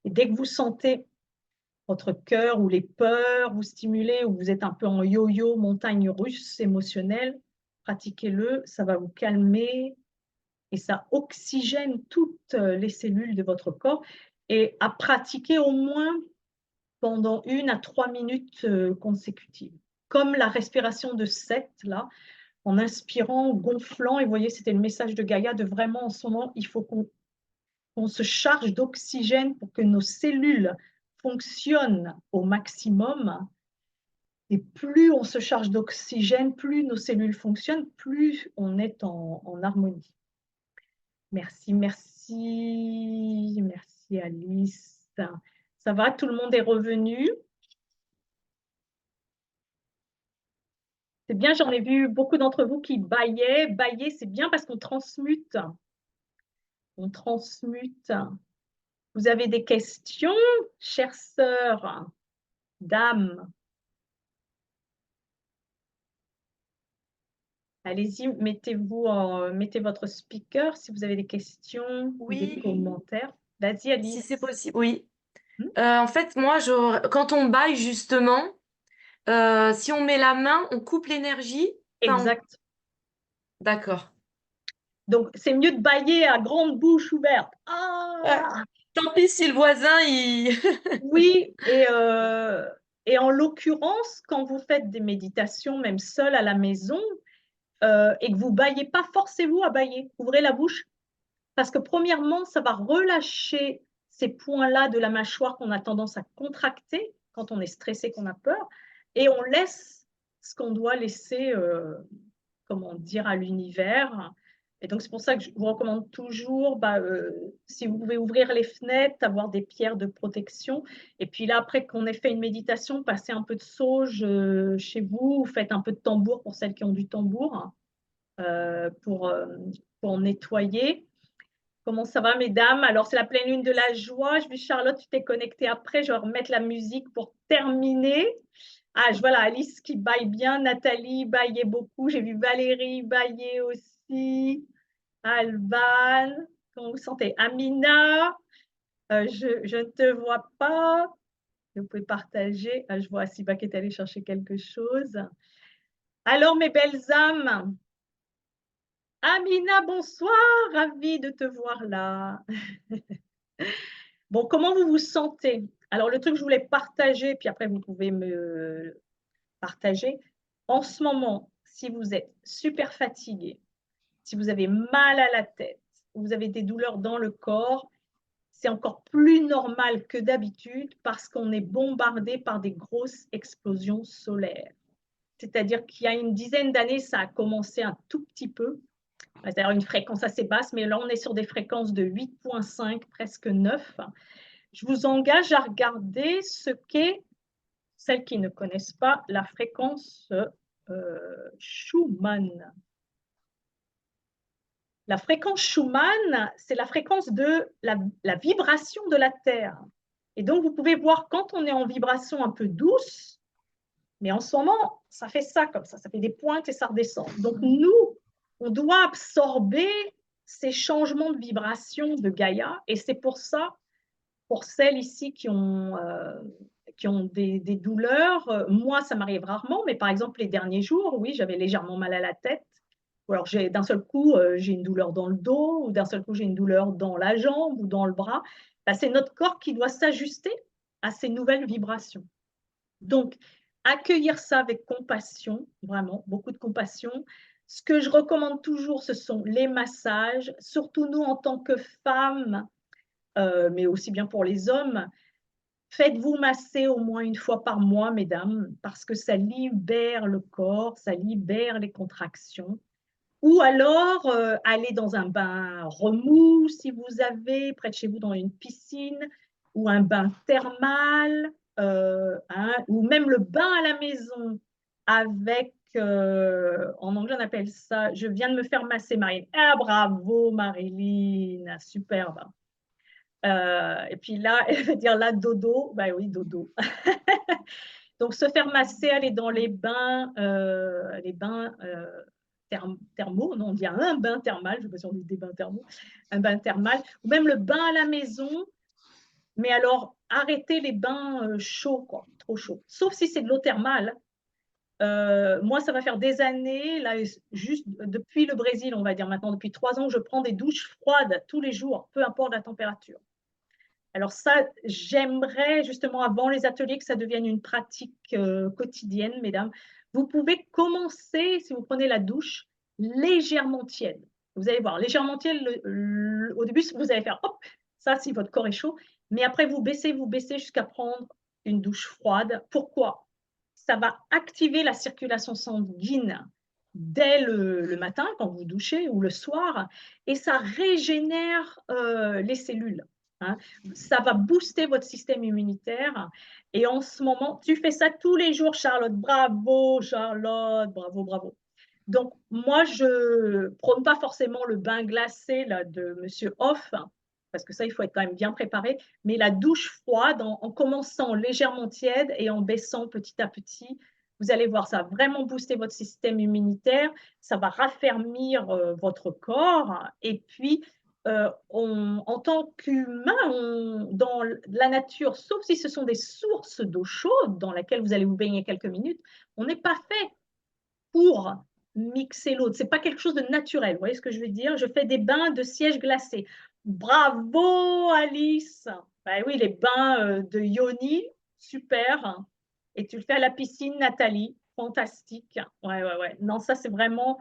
Et dès que vous sentez votre cœur ou les peurs vous stimuler ou vous êtes un peu en yo-yo, montagne russe émotionnelle, pratiquez-le, ça va vous calmer et ça oxygène toutes les cellules de votre corps. Et à pratiquer au moins pendant 1 à 3 minutes consécutives. Comme la respiration de 7, là, en inspirant, gonflant, et vous voyez, c'était le message de Gaïa de vraiment en ce moment, il faut qu'on se charge d'oxygène pour que nos cellules fonctionnent au maximum. Et plus on se charge d'oxygène, plus nos cellules fonctionnent, plus on est en harmonie. Merci, merci, merci Alice. Ça va, tout le monde est revenu? C'est bien, j'en ai vu beaucoup d'entre vous qui bâillaient. Bâiller, c'est bien parce qu'on transmute On transmute. Vous avez des questions, chères sœurs, dames? Allez-y, mettez votre speaker si vous avez des questions ou des Oui, commentaires. Vas-y, si Alice. c'est possible, oui. Hmm. En fait, moi, quand on baille, justement, si on met la main, on coupe l'énergie. Enfin, Exact. d'accord. Donc, c'est mieux de bailler à grande bouche ouverte. Ouais. Ah! Tant pis si le voisin, il... Oui, et en l'occurrence, quand vous faites des méditations, même seul à la maison, et que vous baillez pas, forcez-vous à bailler. Ouvrez la bouche. Parce que premièrement, ça va relâcher ces points-là de la mâchoire qu'on a tendance à contracter quand on est stressé, qu'on a peur. Et on laisse ce qu'on doit laisser, comment dire, à l'univers. Et donc, c'est pour ça que je vous recommande toujours, si vous pouvez ouvrir les fenêtres, avoir des pierres de protection. Et puis là, après qu'on ait fait une méditation, passez un peu de sauge chez vous, faites un peu de tambour pour celles qui ont du tambour euh, pour, euh, pour nettoyer. Comment ça va, mesdames? Alors, c'est la pleine lune de la joie. Je vis Charlotte, tu t'es connectée après. Je vais remettre la musique pour terminer. Ah, je vois là Alice qui baille bien. Nathalie baillait beaucoup. J'ai vu Valérie bailler aussi. Alban, comment vous sentez? Amina, je ne te vois pas. Vous pouvez partager. Ah, je vois Asiba qui est allée chercher quelque chose. Alors, mes belles âmes. Amina, bonsoir. Ravie de te voir là. Bon, comment vous vous sentez? Alors, le truc que je voulais partager, puis après, vous pouvez me partager. En ce moment, si vous êtes super fatigué, si vous avez mal à la tête, vous avez des douleurs dans le corps, c'est encore plus normal que d'habitude parce qu'on est bombardé par des grosses explosions solaires. C'est-à-dire qu'il y a une dizaine d'années, ça a commencé un tout petit peu, c'est-à-dire une fréquence assez basse, mais là, on est sur des fréquences de 8,5, presque 9. Je vous engage à regarder ce qu'est, celles qui ne connaissent pas, la fréquence Schumann. La fréquence Schumann, c'est la fréquence de la vibration de la Terre. Et donc, vous pouvez voir quand on est en vibration un peu douce, mais en ce moment, ça fait ça comme ça fait des pointes et ça redescend. Donc, nous, on doit absorber ces changements de vibration de Gaïa. Et c'est pour ça, pour celles ici qui ont des douleurs, moi, ça m'arrive rarement, mais par exemple, les derniers jours, oui, j'avais légèrement mal à la tête. Ou alors, d'un seul coup, j'ai une douleur dans le dos, ou d'un seul coup, j'ai une douleur dans la jambe ou dans le bras. Ben, c'est notre corps qui doit s'ajuster à ces nouvelles vibrations. Donc, accueillir ça avec compassion, vraiment, beaucoup de compassion. Ce que je recommande toujours, ce sont les massages, surtout nous en tant que femmes, mais aussi bien pour les hommes. Faites-vous masser au moins une fois par mois, mesdames, parce que ça libère le corps, ça libère les contractions. Ou alors, aller dans un bain remous, si vous avez, près de chez vous, dans une piscine, ou un bain thermal, ou même le bain à la maison avec, en anglais, on appelle ça, je viens de me faire masser, Marilyn. Ah, bravo, Marilyn, superbe. Et puis là, elle va dire là, dodo. Ben oui, dodo. Donc, se faire masser, aller dans les bains thermaux, non, on dit un bain thermal, je ne sais pas si on dit des bains thermaux, un bain thermal, ou même le bain à la maison, mais alors arrêtez les bains chauds, quoi, trop chauds. Sauf si c'est de l'eau thermale. Moi, ça va faire des années, là, juste depuis le Brésil, on va dire maintenant, depuis 3 ans, je prends des douches froides tous les jours, peu importe la température. Alors ça, j'aimerais justement avant les ateliers que ça devienne une pratique quotidienne, mesdames. Vous pouvez commencer, si vous prenez la douche, légèrement tiède. Vous allez voir, légèrement tiède, au début, vous allez faire, hop, ça, si votre corps est chaud. Mais après, vous baissez jusqu'à prendre une douche froide. Pourquoi? Ça va activer la circulation sanguine dès le matin, quand vous douchez, ou le soir, et ça régénère les cellules. Hein. Ça va booster votre système immunitaire. Et en ce moment, tu fais ça tous les jours, Charlotte. Bravo, Charlotte. Bravo, bravo. Donc, moi, je prône pas forcément le bain glacé là, de Monsieur Hoff, hein, parce que ça, il faut être quand même bien préparé, mais la douche froide en commençant légèrement tiède et en baissant petit à petit. Vous allez voir, ça va vraiment booster votre système immunitaire, ça va raffermir votre corps. Et puis, en tant qu'humain, dans la nature, sauf si ce sont des sources d'eau chaude dans lesquelles vous allez vous baigner quelques minutes, on n'est pas fait pour mixer l'eau. Ce n'est pas quelque chose de naturel. Vous voyez ce que je veux dire? Je fais des bains de siège glacé. Bravo, Alice! Ben oui, les bains de Yoni, super. Et tu le fais à la piscine, Nathalie. Fantastique. Ouais, ouais, ouais. Non, ça, c'est vraiment...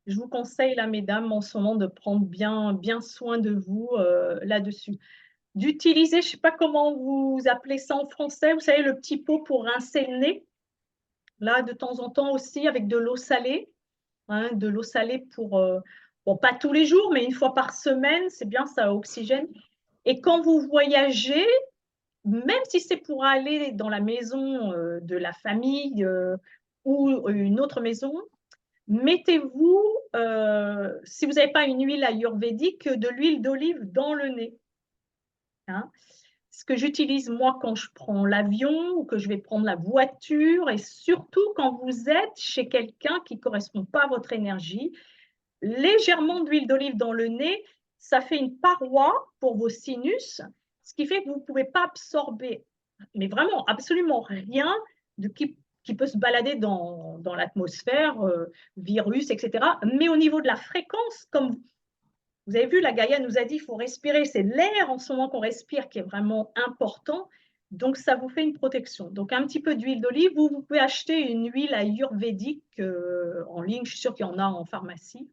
Je vous conseille, là, mesdames, en ce moment, de prendre bien soin de vous là-dessus. D'utiliser, je ne sais pas comment vous appelez ça en français, vous savez, le petit pot pour rincer le nez. Là, de temps en temps aussi, avec de l'eau salée. Hein, de l'eau salée pour, bon, pas tous les jours, mais une fois par semaine, c'est bien, ça oxygène. Et quand vous voyagez, même si c'est pour aller dans la maison de la famille ou une autre maison, mettez-vous, si vous n'avez pas une huile ayurvédique, de l'huile d'olive dans le nez. Hein. Ce que j'utilise moi quand je prends l'avion ou que je vais prendre la voiture, et surtout quand vous êtes chez quelqu'un qui ne correspond pas à votre énergie, légèrement d'huile d'olive dans le nez, ça fait une paroi pour vos sinus, ce qui fait que vous ne pouvez pas absorber, mais vraiment absolument rien qui peut se balader dans l'atmosphère, virus, etc. Mais au niveau de la fréquence, comme vous avez vu, la Gaïa nous a dit qu'il faut respirer, c'est l'air en ce moment qu'on respire qui est vraiment important, donc ça vous fait une protection. Donc un petit peu d'huile d'olive, vous pouvez acheter une huile ayurvédique en ligne, je suis sûre qu'il y en a en pharmacie,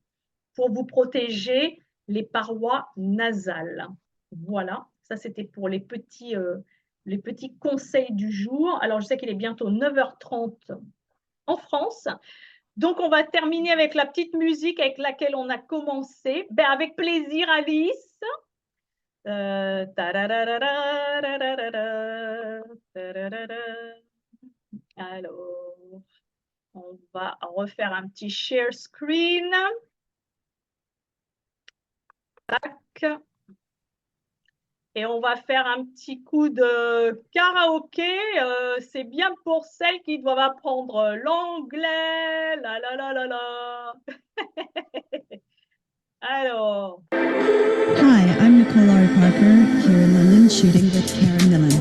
pour vous protéger les parois nasales. Voilà, ça c'était pour les petits conseils du jour. Alors je sais qu'il est bientôt 9h30 en France. Donc on va terminer avec la petite musique avec laquelle on a commencé. Ben, avec plaisir, Alice. Alors, on va refaire un petit share screen. Tac. Et on va faire un petit coup de karaoké. C'est bien pour celles qui doivent apprendre l'anglais. La la la la la. Alors. Hi, I'm Nicole R. Parker here in London shooting with Karen Millen.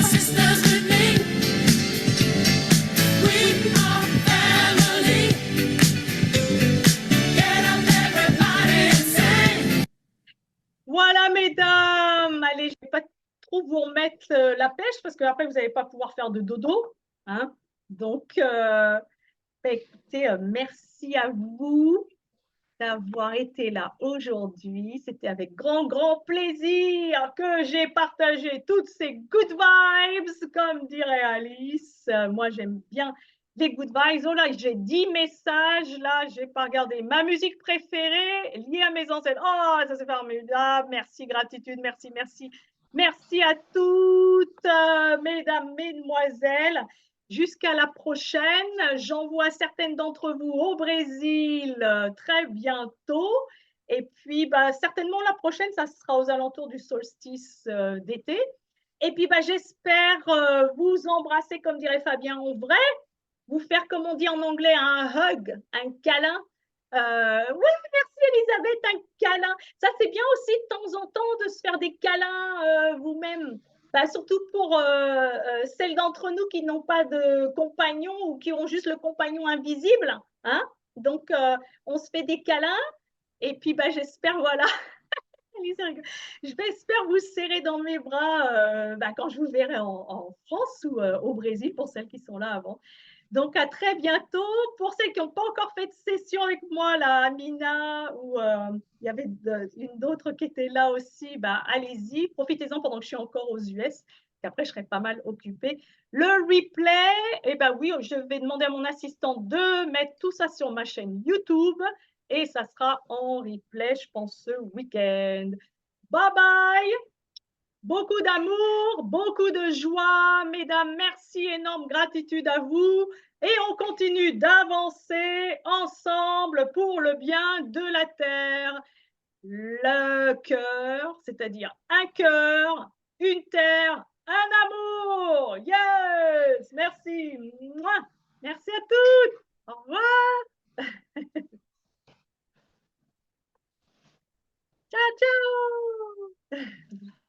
Sisters je vais pas trop vous remettre la pêche parce qu'après, vous n'allez pas pouvoir faire de dodo. Hein. Donc, écoutez, merci à vous d'avoir été là aujourd'hui. C'était avec grand, grand plaisir que j'ai partagé toutes ces good vibes, comme dirait Alice. Moi, j'aime bien les good vibes. Oh là, j'ai 10 messages. Là, j'ai pas regardé ma musique préférée liée à mes ancêtres. Oh, ça c'est formidable. Merci, gratitude. Merci, merci. Merci à toutes, mesdames, mesdemoiselles. Jusqu'à la prochaine. J'envoie certaines d'entre vous au Brésil très bientôt. Et puis, certainement la prochaine, ça sera aux alentours du solstice d'été. Et puis, j'espère vous embrasser, comme dirait Fabien, en vrai, vous faire, comme on dit en anglais, un hug, un câlin. Oui, merci Elisabeth, un câlin. Ça, c'est bien aussi de temps en temps de se faire des câlins vous-même. Surtout pour celles d'entre nous qui n'ont pas de compagnon ou qui ont juste le compagnon invisible. Hein? Donc, on se fait des câlins. Et puis, j'espère, voilà, j'espère vous serrer dans mes bras quand je vous verrai en France ou au Brésil pour celles qui sont là avant. Donc, à très bientôt. Pour celles qui n'ont pas encore fait de session avec moi, là, Amina, ou il y avait une d'autre qui était là aussi, allez-y, profitez-en pendant que je suis encore aux US, qu'après, je serai pas mal occupée. Le replay, oui, je vais demander à mon assistant de mettre tout ça sur ma chaîne YouTube et ça sera en replay, je pense, ce week-end. Bye bye! Beaucoup d'amour, beaucoup de joie, mesdames. Merci, énorme gratitude à vous. Et on continue d'avancer ensemble pour le bien de la Terre. Le cœur, c'est-à-dire un cœur, une terre,